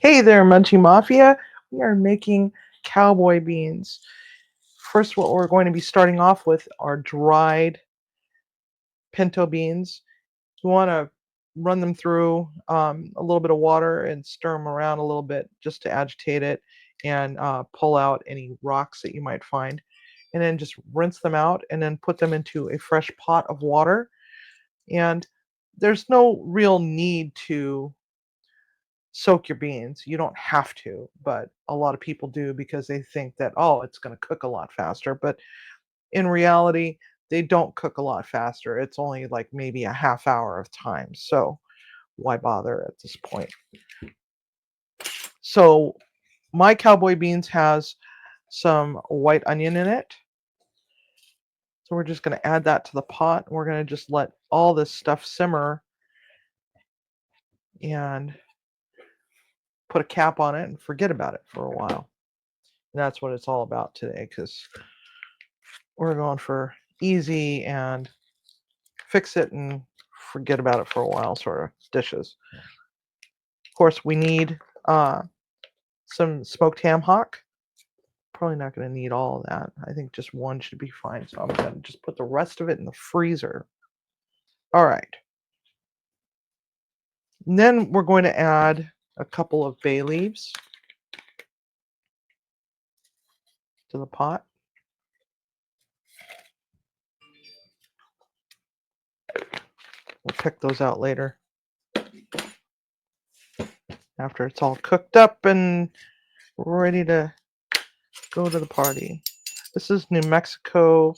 Hey there, Munchie Mafia. We are making cowboy beans. First, what we're going to be starting off with are dried pinto beans. You want to run them through a little bit of water and stir them around a little bit just to agitate it and pull out any rocks that you might find. And then just rinse them out and then put them into a fresh pot of water. And there's no real need to soak your beans. You don't have to, but a lot of people do because they think that, oh, it's going to cook a lot faster. But in reality, they don't cook a lot faster. It's only like maybe a half hour of time. So why bother at this point? So my cowboy beans has some white onion in it. So we're just going to add that to the pot. We're going to just let all this stuff simmer and put a cap on it and forget about it for a while. And that's what it's all about today, because we're going for easy and fix it and forget about it for a while sort of dishes. Of course, we need some smoked ham hock. Probably not going to need all of that. I think just one should be fine. So I'm going to just put the rest of it in the freezer. All right. And then we're going to add a couple of bay leaves to the pot. We'll pick those out later after it's all cooked up and ready to go to the party. This is New Mexico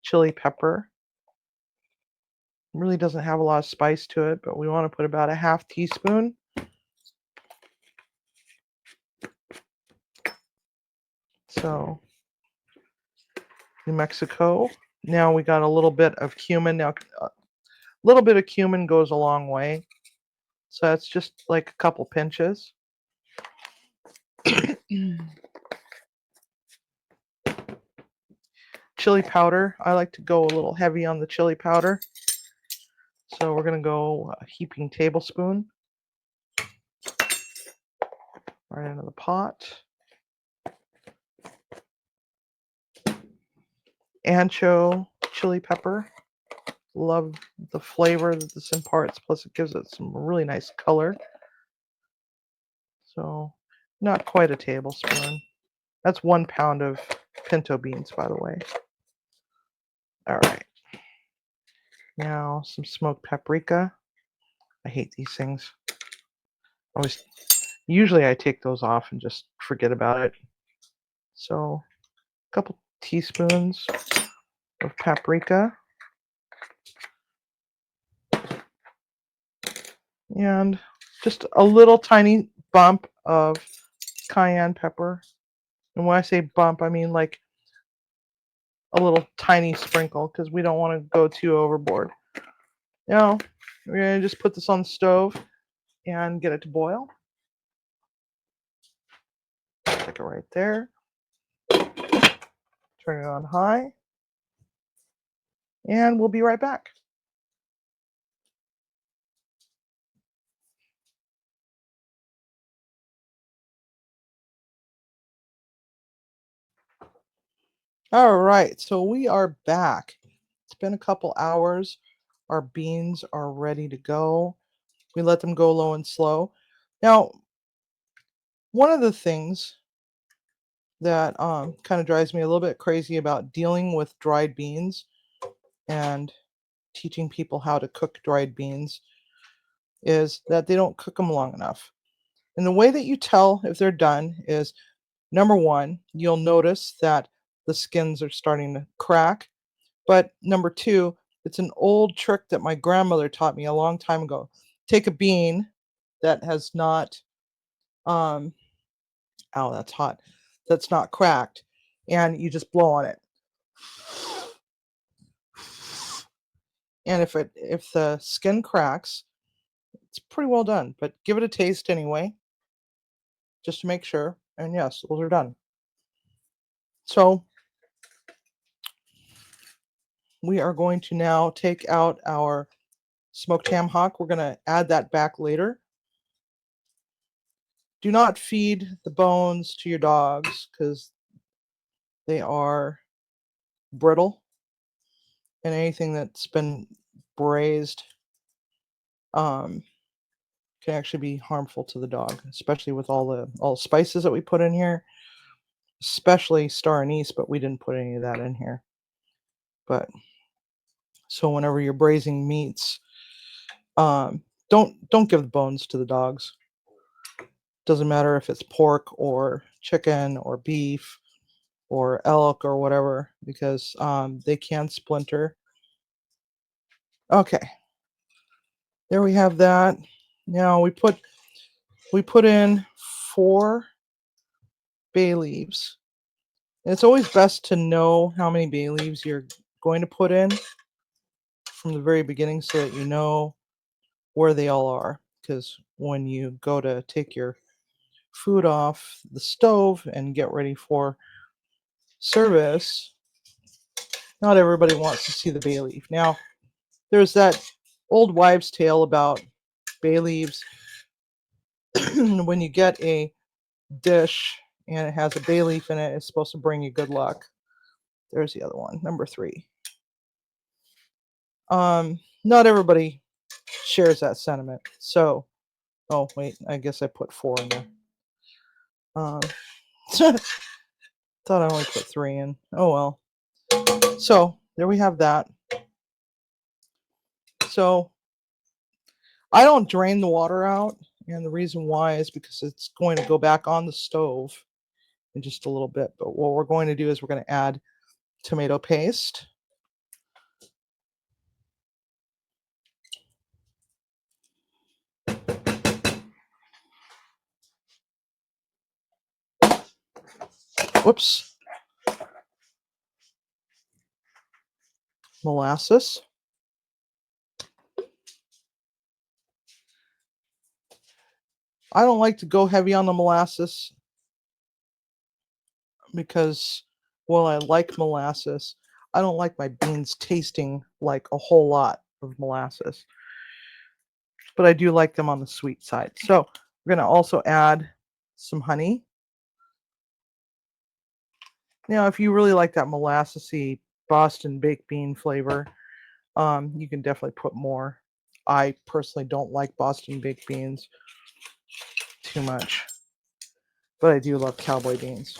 chili pepper. It really doesn't have a lot of spice to it, but we want to put about a half teaspoon. So, New Mexico. Now we got a little bit of cumin. Now, a little bit of cumin goes a long way. So that's just like a couple pinches. Chili powder. I like to go a little heavy on the chili powder. So we're going to go a heaping tablespoon right into the pot. Ancho chili pepper. Love the flavor that this imparts, plus it gives it some really nice color. So not quite a tablespoon. That's 1 pound of pinto beans, by the way. All right. Now some smoked paprika. I hate these things. Usually I take those off and just forget about it. So a couple teaspoons of paprika. And just a little tiny bump of cayenne pepper. And when I say bump, I mean like a little tiny sprinkle, because we don't want to go too overboard. Now, we're going to just put this on the stove and get it to boil. Stick it right there. Turn it on high. And we'll be right back. All right, so we are back. It's been a couple hours. Our beans are ready to go. We let them go low and slow. Now, one of the things that kind of drives me a little bit crazy about dealing with dried beans and teaching people how to cook dried beans is that they don't cook them long enough. And the way that you tell if they're done is, number one, you'll notice that the skins are starting to crack. But number two, it's an old trick that my grandmother taught me a long time ago. Take a bean that has not, ow, that's hot, that's not cracked, and you just blow on it. And if the skin cracks, it's pretty well done. But give it a taste anyway, just to make sure. And yes, those are done. So we are going to now take out our smoked ham hock. We're going to add that back later. Do not feed the bones to your dogs because they are brittle, and anything that's been braised can actually be harmful to the dog, especially with all the spices that we put in here, especially star anise, but we didn't put any of that in here. But so whenever you're braising meats, don't give the bones to the dogs. Doesn't matter if it's pork or chicken or beef or elk or whatever, because they can splinter. Okay, there we have that. Now we put in 4 bay leaves. And it's always best to know how many bay leaves you're going to put in from the very beginning so that you know where they all are. Because when you go to take your food off the stove and get ready for service, not everybody wants to see the bay leaf. Now, there's that old wives' tale about bay leaves. When you get a dish and it has a bay leaf in it, it's supposed to bring you good luck. There's the other one, number 3. Not everybody shares that sentiment. So, oh wait, I guess I put 4 in there. Thought I only put 3 in. Oh well. So there we have that. So I don't drain the water out, and the reason why is because it's going to go back on the stove in just a little bit. But what we're going to do is we're going to add tomato paste. Whoops. Molasses. I don't like to go heavy on the molasses because, while I like molasses, I don't like my beans tasting like a whole lot of molasses. But I do like them on the sweet side. So we're going to also add some honey. Now, if you really like that molassesy Boston baked bean flavor, you can definitely put more. I personally don't like Boston baked beans too much, but I do love Cowboy beans.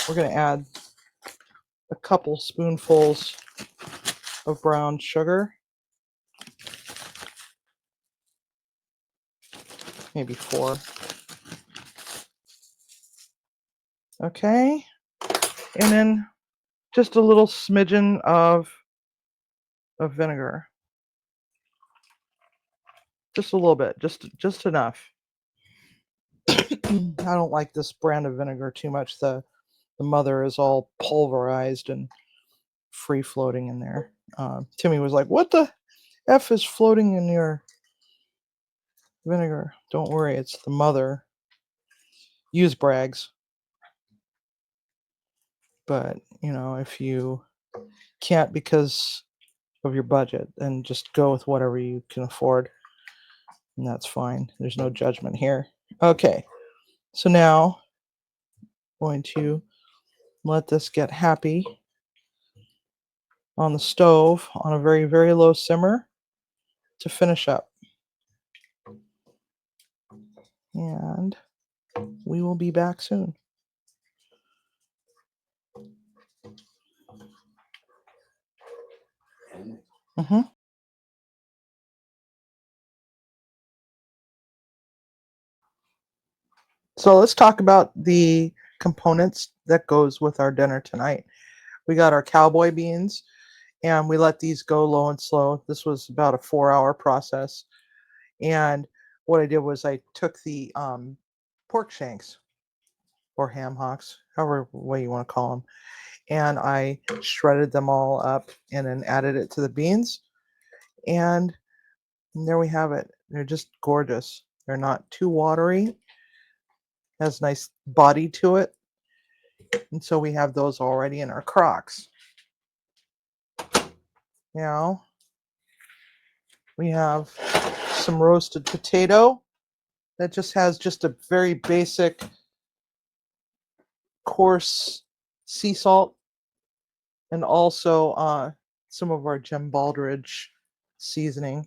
We're going to add a couple spoonfuls of brown sugar, maybe 4. Okay, and then just a little smidgen of vinegar. Just a little bit, just enough. I don't like this brand of vinegar too much. The mother is all pulverized and free floating in there. Timmy was like, "What the F is floating in your vinegar?" Don't worry, it's the mother. Use Bragg's. But, if you can't because of your budget, then just go with whatever you can afford. And that's fine. There's no judgment here. Okay. So now I'm going to let this get happy on the stove on a very, very low simmer to finish up. And we will be back soon. Mm-hmm. So let's talk about the components that goes with our dinner tonight. We got our Cowboy beans, and we let these go low and slow. This was about a 4-hour process. And what I did was I took the pork shanks or ham hocks, however way you want to call them, and I shredded them all up and then added it to the beans. And there we have it. They're just gorgeous. They're not too watery. Has nice body to it. And so we have those already in our crocks. Now we have some roasted potato that just has just a very basic, coarse sea salt, and also some of our Gem Baldridge seasoning.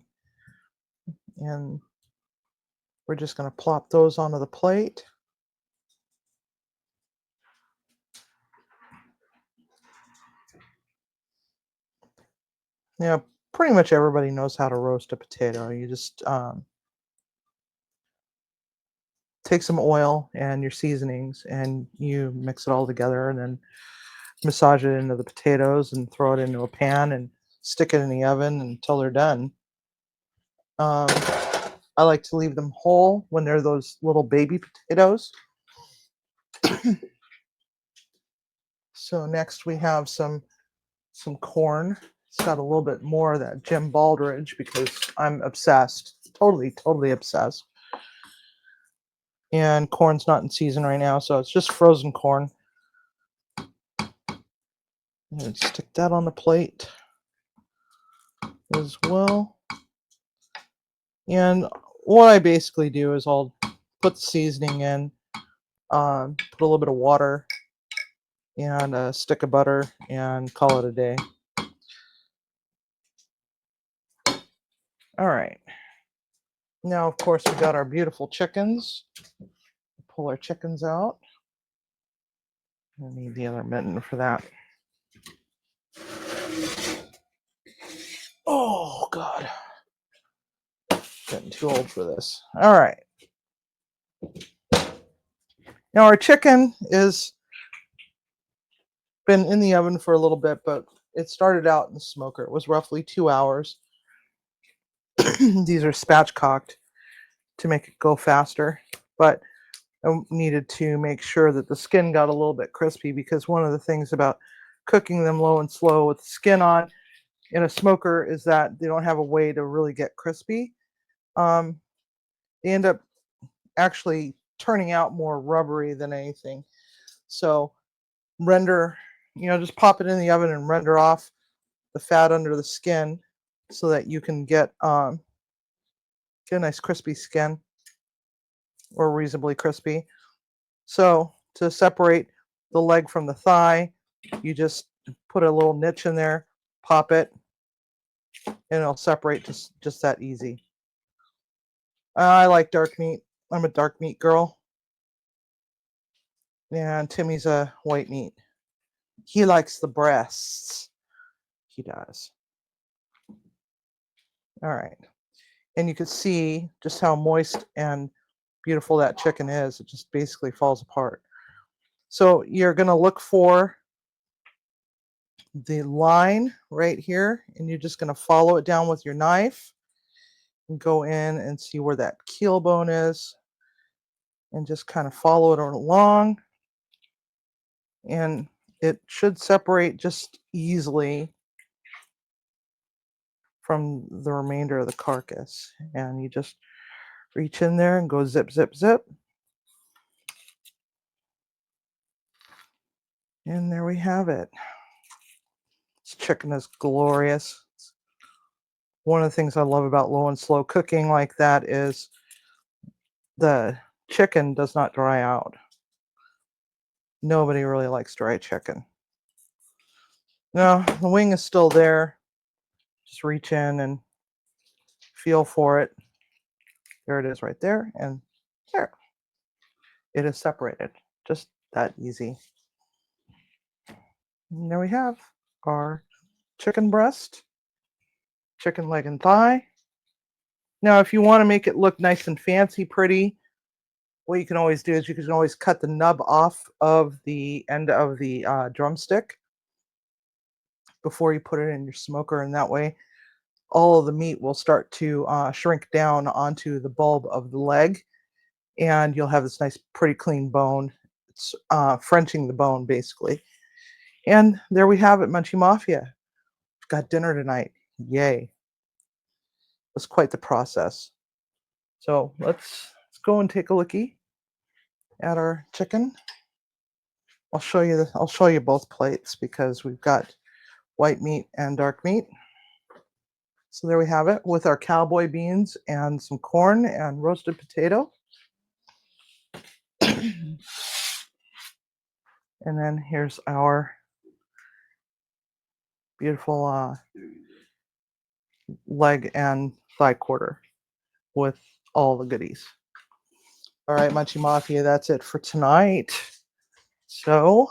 And we're just going to plop those onto the plate. Yeah, pretty much everybody knows how to roast a potato. You just take some oil and your seasonings and you mix it all together and then massage it into the potatoes and throw it into a pan and stick it in the oven until they're done. I like to leave them whole when they're those little baby potatoes. So next we have some corn. It's got a little bit more of that Jim Baldridge because I'm obsessed, totally obsessed. And corn's not in season right now, so it's just frozen corn. And stick that on the plate as well. And what I basically do is I'll put the seasoning in, put a little bit of water, and a stick of butter, and call it a day. All right. Now, of course, we've got our beautiful chickens. Pull our chickens out. I need the other mitten for that. Oh, God. Getting too old for this. All right. Now, our chicken is been in the oven for a little bit, but it started out in the smoker. It was roughly 2 hours. These are spatchcocked to make it go faster, but I needed to make sure that the skin got a little bit crispy because one of the things about cooking them low and slow with the skin on in a smoker is that they don't have a way to really get crispy. They end up actually turning out more rubbery than anything. So render, just pop it in the oven and render off the fat under the skin so that you can get a nice crispy skin, or reasonably crispy. So to separate the leg from the thigh, you just put a little niche in there, pop it, and it'll separate just that easy. I like dark meat. I'm a dark meat girl. And Timmy's a white meat. He likes the breasts. He does. All right. And you can see just how moist and beautiful that chicken is. It just basically falls apart. So you're going to look for the line right here, and you're just going to follow it down with your knife and go in and see where that keel bone is and just kind of follow it along. And it should separate just easily from the remainder of the carcass. And you just reach in there and go zip, zip, zip. And there we have it. This chicken is glorious. One of the things I love about low and slow cooking like that is the chicken does not dry out. Nobody really likes dry chicken. Now, the wing is still there. Just reach in and feel for it. There it is right there. And there. It is separated. Just that easy. And there we have our chicken breast, chicken leg and thigh. Now, if you want to make it look nice and fancy, pretty, what you can always do is you can always cut the nub off of the end of the drumstick before you put it in your smoker, and that way all of the meat will start to shrink down onto the bulb of the leg, and you'll have this nice, pretty clean bone. It's Frenching the bone, basically. And there we have it, Munchie Mafia. We've got dinner tonight. Yay. It was quite the process. So let's go and take a lookie at our chicken. I'll show you both plates because we've got white meat and dark meat. So there we have it with our cowboy beans and some corn and roasted potato. And then here's our beautiful leg and thigh quarter with all the goodies. All right, Munchie Mafia, that's it for tonight. So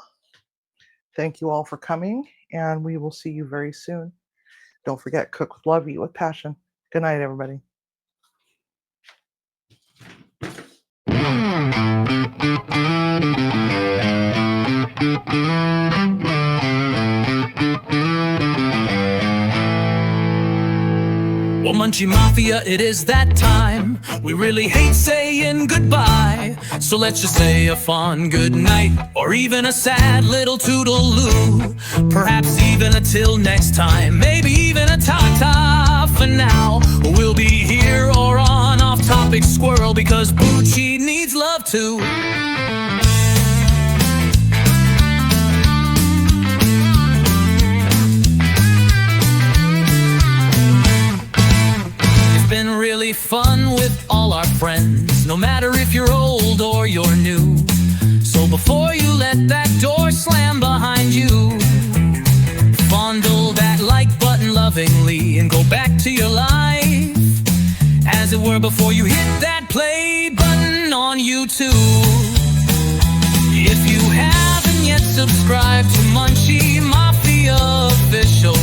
thank you all for coming, and we will see you very soon. Don't forget, cook with love, eat with passion. Good night, everybody. Well, Munchie Mafia, it is that time. We really hate saying goodbye, so let's just say a fond good night, or even a sad little toodaloo. Perhaps even until next time, maybe even a ta-ta for now. We'll be here or on off-topic squirrel, because Bucci needs love too. Been really fun with all our friends, no matter if you're old or you're new. So before you let that door slam behind you, fondle that like button lovingly and go back to your life as it were before you hit that play button on YouTube. If you haven't yet subscribed to Munchie Mafia Official,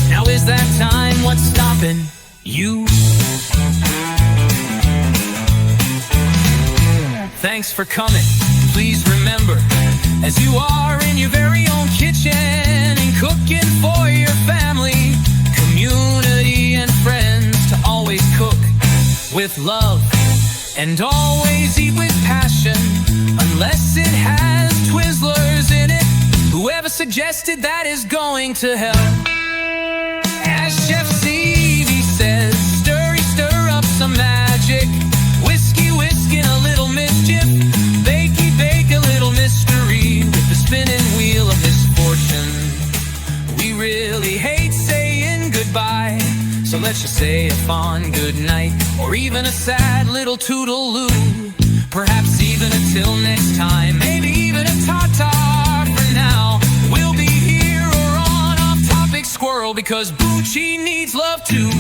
now is that time. What's stopping you? Thanks for coming. Please remember, as you are in your very own kitchen and cooking for your family, community, and friends, to always cook with love and always eat with passion, unless it has Twizzlers in it. Whoever suggested that is going to hell. As Chef Stevie says, stir up some magic. Whiskey, and a little mischief. Bakey, bake a little mystery with the spinning wheel of misfortune. We really hate saying goodbye, so let's just say a fond good night, or even a sad little toodaloo. Perhaps even until next time, maybe even a ta-ta for now. We'll be here or on off-topic squirrel, because Bucci needs love too.